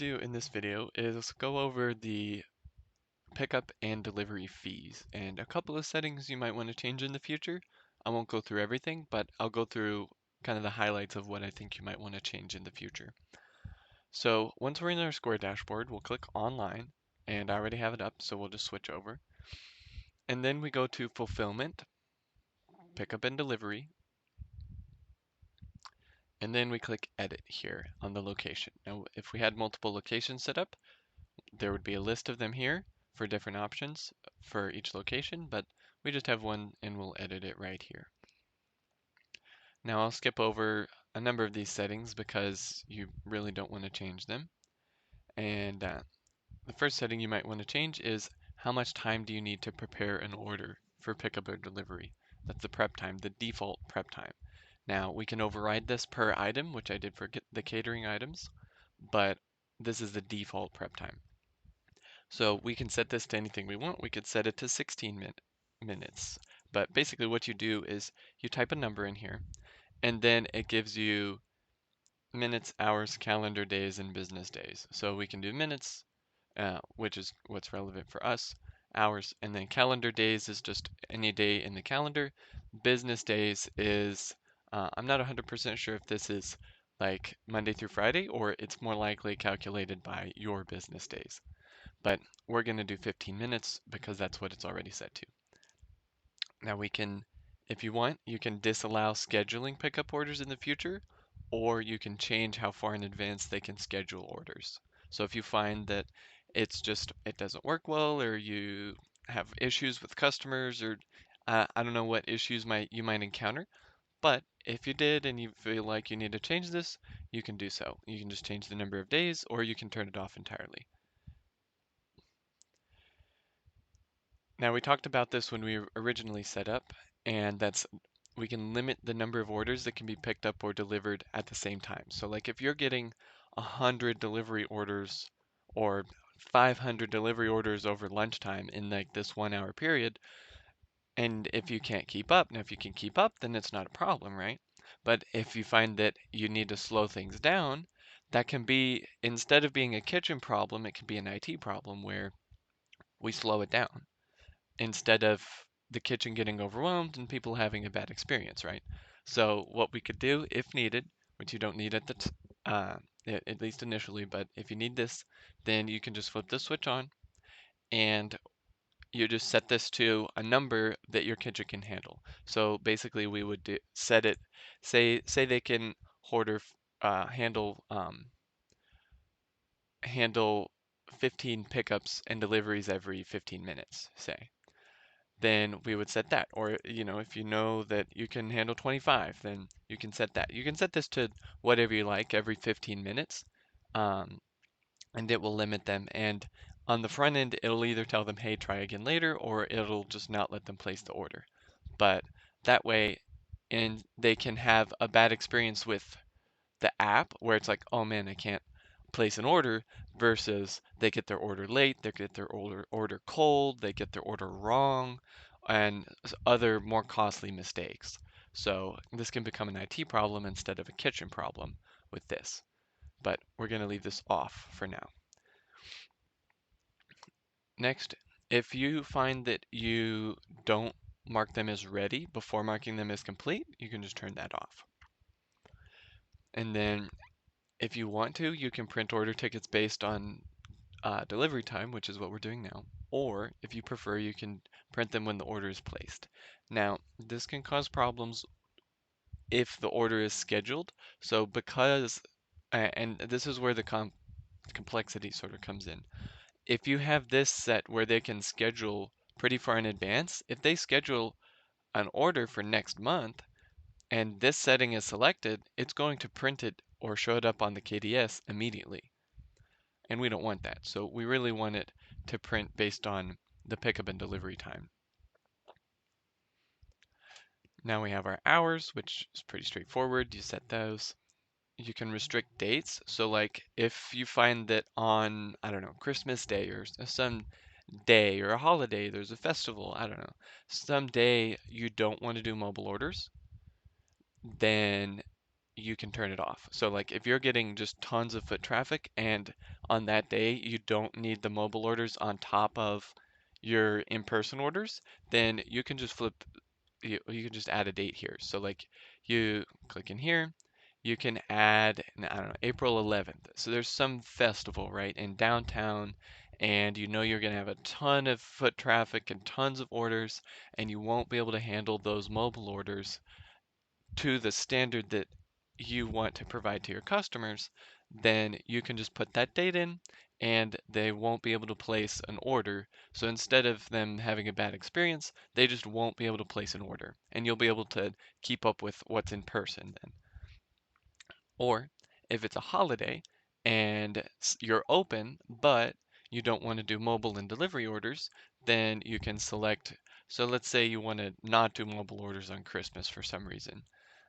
do in this video is go over the pickup and delivery fees and a couple of settings you might want to change in the future. I won't go through everything, but I'll go through kind of the highlights of what I think you might want to change in the future. So once we're in our Square dashboard, we'll click online, and I already have it up, so we'll just switch over. And then we go to fulfillment, pickup and delivery, and then we click edit here on the location. Now, if we had multiple locations set up, there would be a list of them here for different options for each location, but we just have one and we'll edit it right here. Now I'll skip over a number of these settings because you really don't want to change them. And the first setting you might want to change is how much time do you need to prepare an order for pickup or delivery. That's the prep time, the default prep time. Now we can override this per item, which I did for the catering items, but this is the default prep time. So we can set this to anything we want. We could set it to 16 minutes. But basically what you do is you type a number in here, and then it gives you minutes, hours, calendar days, and business days. So we can do minutes, which is what's relevant for us, hours, and then calendar days is just any day in the calendar. Business days is, I'm not 100% sure if this is like Monday through Friday or it's more likely calculated by your business days. But we're going to do 15 minutes because that's what it's already set to. Now we can, if you want, you can disallow scheduling pickup orders in the future, or you can change how far in advance they can schedule orders. So if you find that it doesn't work well, or you have issues with customers, or I don't know what issues you might encounter, but if you did and you feel like you need to change this, you can do so. You can just change the number of days, or you can turn it off entirely. Now we talked about this when we originally set up, and that's we can limit the number of orders that can be picked up or delivered at the same time. So like if you're getting 100 delivery orders or 500 delivery orders over lunchtime in like this 1 hour period, and if you can't keep up, now if you can keep up, then it's not a problem, right? But if you find that you need to slow things down, that can be, instead of being a kitchen problem, it can be an IT problem where we slow it down instead of the kitchen getting overwhelmed and people having a bad experience, right? So what we could do if needed, which you don't need uh, at least initially, but if you need this, then you can just flip the switch on and you just set this to a number that your kitchen can handle. So basically we would set it, say they can order, handle 15 pickups and deliveries every 15 minutes, say. Then we would set that. Or, if you know that you can handle 25, then you can set that. You can set this to whatever you like every 15 minutes, um, and it will limit them. And on the front end, it'll either tell them, hey, try again later, or it'll just not let them place the order. But that way, and they can have a bad experience with the app where it's like, oh man, I can't place an order, versus they get their order late, they get their order cold, they get their order wrong, and other more costly mistakes. So this can become an IT problem instead of a kitchen problem with this. But we're going to leave this off for now. Next, if you find that you don't mark them as ready before marking them as complete, you can just turn that off. And then if you want to, you can print order tickets based on delivery time, which is what we're doing now. Or if you prefer, you can print them when the order is placed. Now, this can cause problems if the order is scheduled. So and this is where the complexity sort of comes in. If you have this set where they can schedule pretty far in advance, if they schedule an order for next month and this setting is selected, it's going to print it or show it up on the KDS immediately. And we don't want that. So we really want it to print based on the pickup and delivery time. Now we have our hours, which is pretty straightforward. You set those. You can restrict dates. So like if you find that on, I don't know, Christmas Day or some day or a holiday, there's a festival, I don't know, some day you don't want to do mobile orders, then you can turn it off. So like if you're getting just tons of foot traffic and on that day you don't need the mobile orders on top of your in-person orders, then you can just you can just add a date here. So like you click in here, you can add, I don't know, April 11th. So there's some festival, right, in downtown, and you know you're going to have a ton of foot traffic and tons of orders, and you won't be able to handle those mobile orders to the standard that you want to provide to your customers, then you can just put that date in and they won't be able to place an order. So instead of them having a bad experience, they just won't be able to place an order and you'll be able to keep up with what's in person then. Or if it's a holiday and you're open, but you don't want to do mobile and delivery orders, then you can select. So let's say you want to not do mobile orders on Christmas for some reason.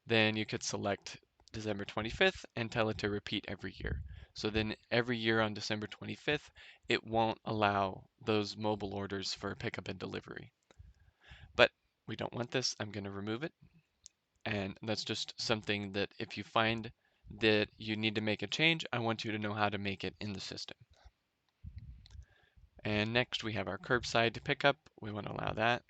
Then you could select December 25th and tell it to repeat every year. So then every year on December 25th, it won't allow those mobile orders for pickup and delivery. But we don't want this. I'm going to remove it. And that's just something that if you find that you need to make a change, I want you to know how to make it in the system. And next we have our curbside pickup. We want to allow that.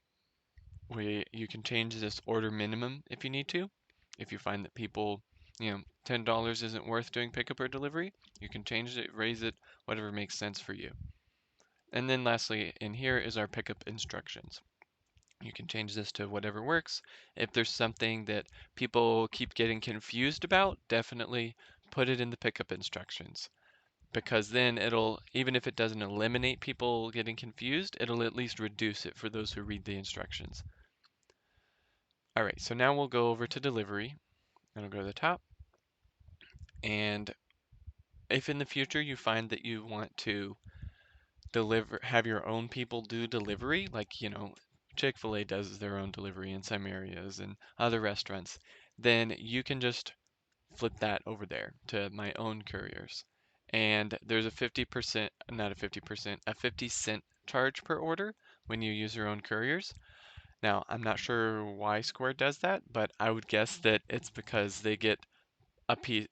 You can change this order minimum if you need to. If you find that people, $10 isn't worth doing pickup or delivery, you can change it, raise it, whatever makes sense for you. And then lastly, in here is our pickup instructions. You can change this to whatever works. If there's something that people keep getting confused about, definitely put it in the pickup instructions because then it'll, even if it doesn't eliminate people getting confused, it'll at least reduce it for those who read the instructions. All right, so now we'll go over to delivery and I'll go to the top. And if in the future you find that you want to have your own people do delivery, like, Chick-fil-A does their own delivery in some areas and other restaurants, then you can just flip that over there to my own couriers. And there's a 50%, not a 50%, a 50-cent charge per order when you use your own couriers. Now, I'm not sure why Square does that, but I would guess that it's because they get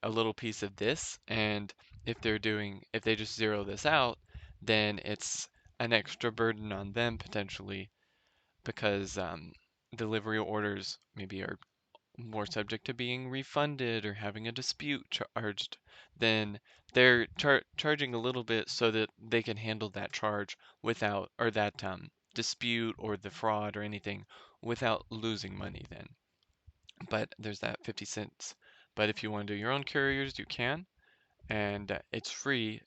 a little piece of this, and if they just zero this out, then it's an extra burden on them potentially because delivery orders maybe are more subject to being refunded or having a dispute charged, then they're charging a little bit so that they can handle that charge without, or that dispute or the fraud or anything without losing money then. But there's that 50 cents. But if you want to do your own couriers, you can, and it's free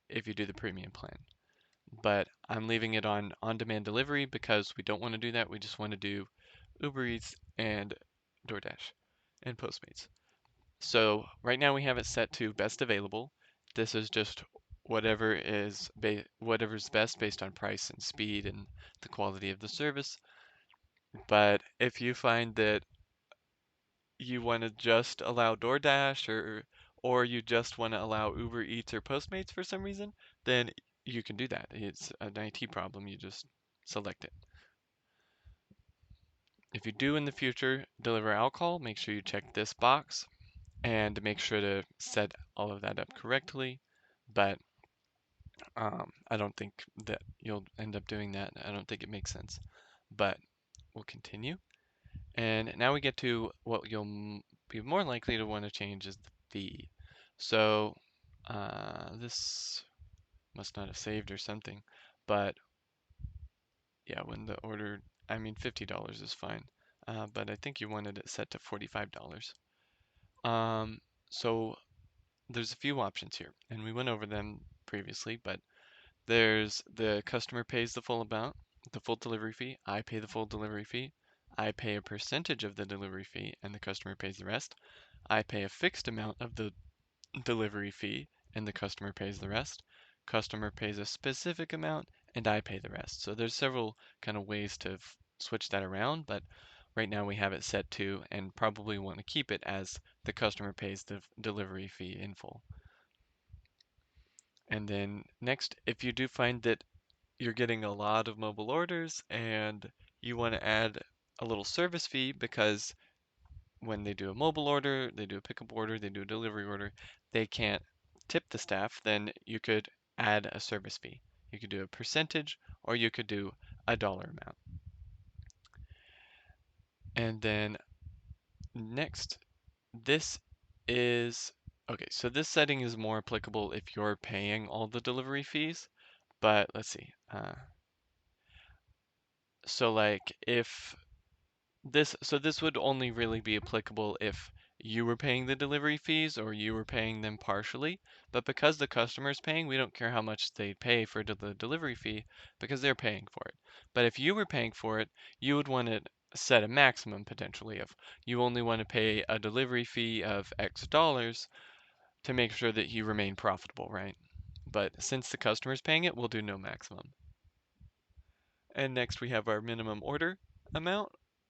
if you do the premium plan. But I'm leaving it on on-demand delivery because we don't want to do that. We just want to do Uber Eats and DoorDash and Postmates. So right now we have it set to best available. This is just whatever's best based on price and speed and the quality of the service. But if you find that you want to just allow DoorDash or you just want to allow Uber Eats or Postmates for some reason, then you can do that. It's an IT problem. You just select it. If you do in the future deliver alcohol, make sure you check this box and make sure to set all of that up correctly. But I don't think that you'll end up doing that. I don't think it makes sense. But we'll continue. And now we get to what you'll be more likely to want to change is the fee. So this must not have saved or something. But yeah, when the order, I mean, $50 is fine. But I think you wanted it set to $45. Um, so there's a few options here, and we went over them previously, but there's the customer pays the full amount, the full delivery fee. I pay the full delivery fee. I pay a percentage of the delivery fee, and the customer pays the rest. I pay a fixed amount of the delivery fee, and the customer pays the rest. Customer pays a specific amount, and I pay the rest. So there's several kind of ways to switch that around, but right now we have it set to, and probably want to keep it as the customer pays the delivery fee in full. And then next, if you do find that you're getting a lot of mobile orders and you want to add a little service fee because when they do a mobile order, they do a pickup order, they do a delivery order, they can't tip the staff, then you could add a service fee. You could do a percentage or you could do a dollar amount. And then next, this is okay, so this setting is more applicable if you're paying all the delivery fees, but let's see. So like if this would only really be applicable if you were paying the delivery fees or you were paying them partially. But because the customer is paying, we don't care how much they pay for the delivery fee because they're paying for it. But if you were paying for it, you would want to set a maximum potentially of you only want to pay a delivery fee of X dollars to make sure that you remain profitable, right? But since the customer is paying it, we'll do no maximum. And next we have our minimum order amount.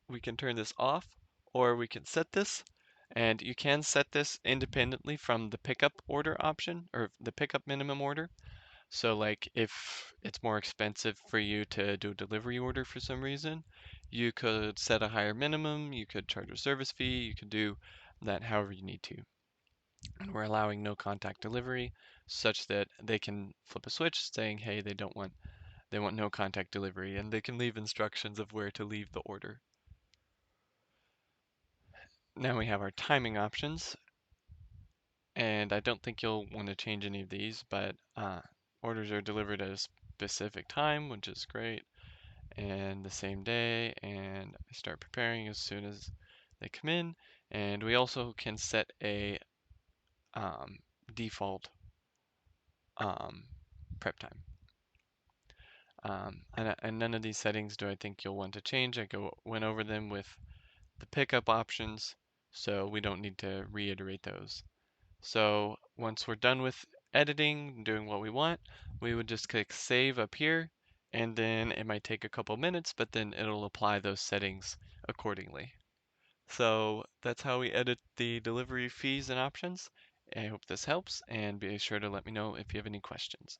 We can turn this off or we can set this. And you can set this independently from the pickup order option or the pickup minimum order. So like if it's more expensive for you to do a delivery order for some reason, you could set a higher minimum, you could charge a service fee, you could do that however you need to. And we're allowing no contact delivery such that they can flip a switch saying, hey, they want no contact delivery, and they can leave instructions of where to leave the order. Now we have our timing options, and I don't think you'll want to change any of these, but orders are delivered at a specific time, which is great, and the same day, and I start preparing as soon as they come in, and we also can set a default um, prep time. And none of these settings do I think you'll want to change. Went over them with the pickup options, so we don't need to reiterate those. So once we're done with editing, doing what we want, we would just click save up here, and then it might take a couple minutes, but then it'll apply those settings accordingly. So that's how we edit the delivery fees and options. I hope this helps, and be sure to let me know if you have any questions.